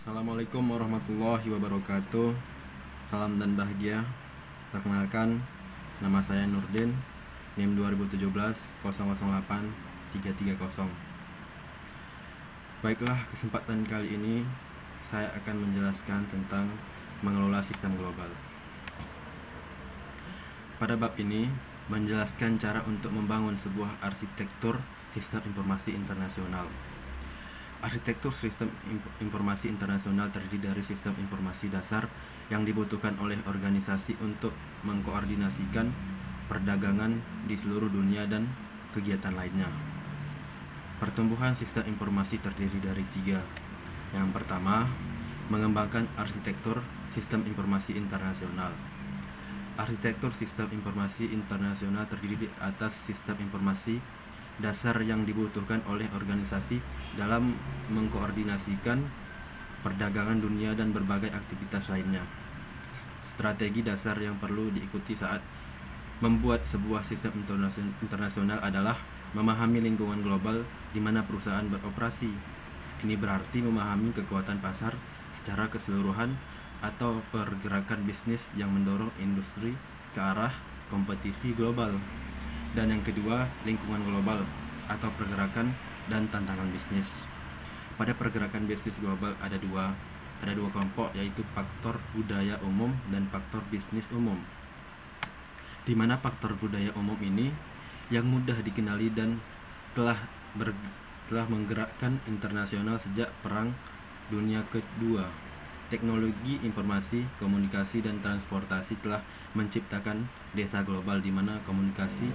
Assalamualaikum warahmatullahi wabarakatuh. Salam dan bahagia. Perkenalkan, nama saya Nurdin, NIM 2017 008 330. Baiklah, kesempatan kali ini saya akan menjelaskan tentang mengelola sistem global. Pada bab ini menjelaskan cara untuk membangun sebuah arsitektur sistem informasi internasional. Arsitektur sistem informasi internasional terdiri dari sistem informasi dasar yang dibutuhkan oleh organisasi untuk mengkoordinasikan perdagangan di seluruh dunia dan kegiatan lainnya. Pertumbuhan sistem informasi terdiri dari 3. Yang pertama, mengembangkan arsitektur sistem informasi internasional. Arsitektur sistem informasi internasional terdiri atas sistem informasi dasar yang dibutuhkan oleh organisasi dalam mengkoordinasikan perdagangan dunia dan berbagai aktivitas lainnya. Strategi dasar yang perlu diikuti saat membuat sebuah sistem internasional adalah memahami lingkungan global di mana perusahaan beroperasi. Ini berarti memahami kekuatan pasar secara keseluruhan atau pergerakan bisnis yang mendorong industri ke arah kompetisi global. Dan yang kedua, lingkungan global atau pergerakan dan tantangan bisnis. Pada pergerakan bisnis global ada dua kelompok, yaitu faktor budaya umum dan faktor bisnis umum. Di mana faktor budaya umum ini yang mudah dikenali dan telah menggerakkan internasional sejak Perang Dunia Kedua. Teknologi informasi, komunikasi, dan transportasi telah menciptakan desa global di mana komunikasi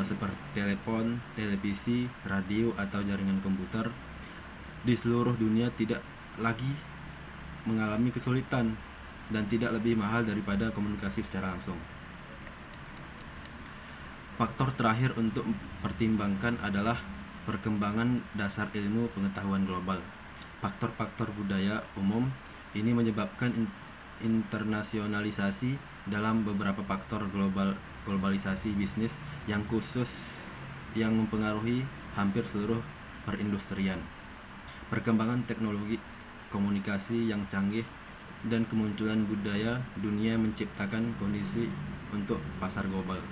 seperti telepon, televisi, radio, atau jaringan komputer di seluruh dunia tidak lagi mengalami kesulitan dan tidak lebih mahal daripada komunikasi secara langsung. Faktor terakhir untuk pertimbangkan adalah perkembangan dasar ilmu pengetahuan global. Faktor-faktor budaya umum ini menyebabkan internasionalisasi dalam beberapa faktor globalisasi bisnis yang khusus yang mempengaruhi hampir seluruh perindustrian. Perkembangan teknologi komunikasi yang canggih dan kemunculan budaya dunia menciptakan kondisi untuk pasar global.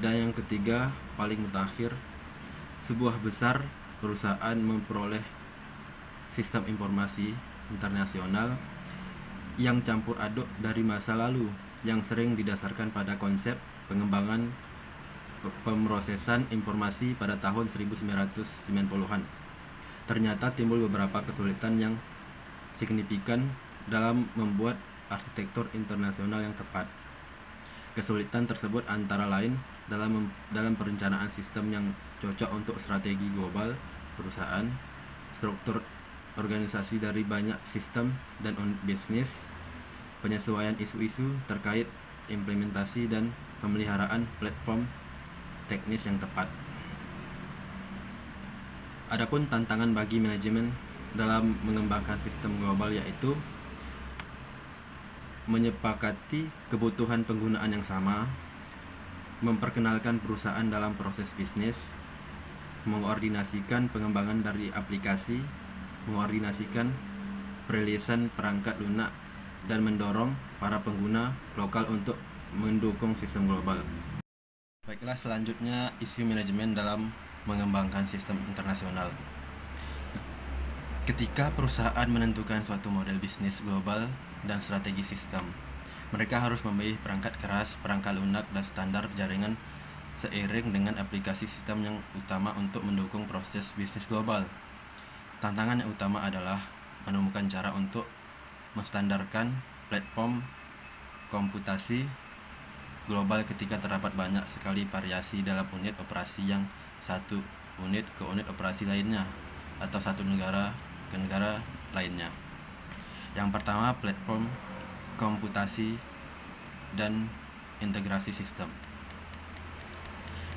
Dan yang ketiga, paling mutakhir, sebuah besar perusahaan memperoleh sistem informasi internasional yang campur aduk dari masa lalu yang sering didasarkan pada konsep pengembangan pemrosesan informasi pada tahun 1990-an. Ternyata timbul beberapa kesulitan yang signifikan dalam membuat arsitektur internasional yang tepat. Kesulitan tersebut antara lain dalam perencanaan sistem yang cocok untuk strategi global perusahaan, struktur organisasi dari banyak sistem dan bisnis, penyesuaian isu-isu terkait implementasi dan pemeliharaan platform teknis yang tepat. Adapun tantangan bagi manajemen dalam mengembangkan sistem global yaitu menyepakati kebutuhan penggunaan yang sama, memperkenalkan perusahaan dalam proses bisnis, mengkoordinasikan pengembangan dari aplikasi, mengkoordinasikan perilisan perangkat lunak, dan mendorong para pengguna lokal untuk mendukung sistem global. Baiklah, selanjutnya isu manajemen dalam mengembangkan sistem internasional. Ketika perusahaan menentukan suatu model bisnis global dan strategi sistem, mereka harus memilih perangkat keras, perangkat lunak, dan standar jaringan seiring dengan aplikasi sistem yang utama untuk mendukung proses bisnis global. Tantangan yang utama adalah menemukan cara untuk menstandarkan platform komputasi global ketika terdapat banyak sekali variasi dalam unit operasi yang satu unit ke unit operasi lainnya atau satu negara ke negara lainnya. Yang pertama, platform komputasi dan integrasi sistem.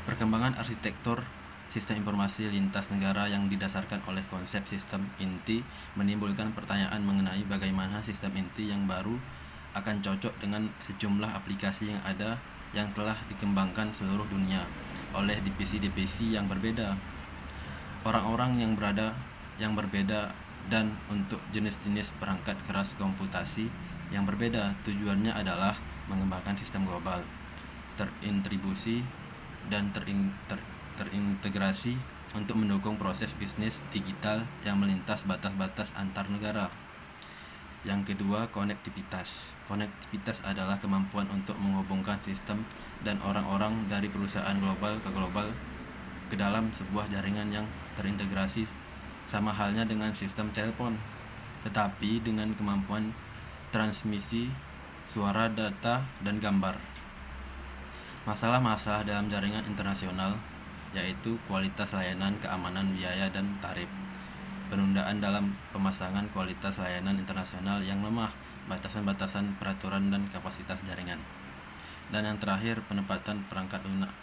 Perkembangan arsitektur sistem informasi lintas negara yang didasarkan oleh konsep sistem inti menimbulkan pertanyaan mengenai bagaimana sistem inti yang baru akan cocok dengan sejumlah aplikasi yang ada yang telah dikembangkan seluruh dunia oleh divisi-divisi yang berbeda. Orang-orang yang berbeda dan untuk jenis-jenis perangkat keras komputasi yang berbeda. Tujuannya adalah mengembangkan sistem global, terintribusi dan terintegrasi untuk mendukung proses bisnis digital yang melintas batas-batas antar negara. Yang kedua, konektivitas. Konektivitas adalah kemampuan untuk menghubungkan sistem dan orang-orang dari perusahaan global ke dalam sebuah jaringan yang terintegrasi, sama halnya dengan sistem telepon, tetapi dengan kemampuan transmisi suara, data, dan gambar. Masalah-masalah dalam jaringan internasional yaitu kualitas layanan, keamanan, biaya, dan tarif. Penundaan dalam pemasangan kualitas layanan internasional yang lemah, batasan-batasan peraturan dan kapasitas jaringan. Dan yang terakhir, penempatan perangkat lunak.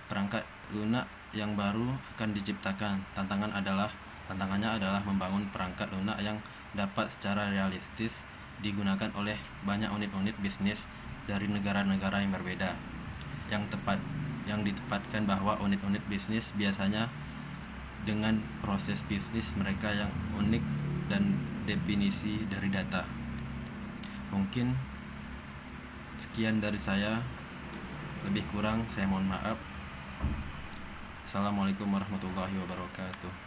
Perangkat lunak yang baru akan diciptakan. Tantangannya adalah membangun perangkat lunak yang dapat secara realistis digunakan oleh banyak unit-unit bisnis dari negara-negara yang berbeda. Yang ditempatkan bahwa unit-unit bisnis biasanya dengan proses bisnis mereka yang unik dan definisi dari data. Mungkin sekian dari saya, lebih kurang saya mohon maaf. Assalamualaikum warahmatullahi wabarakatuh.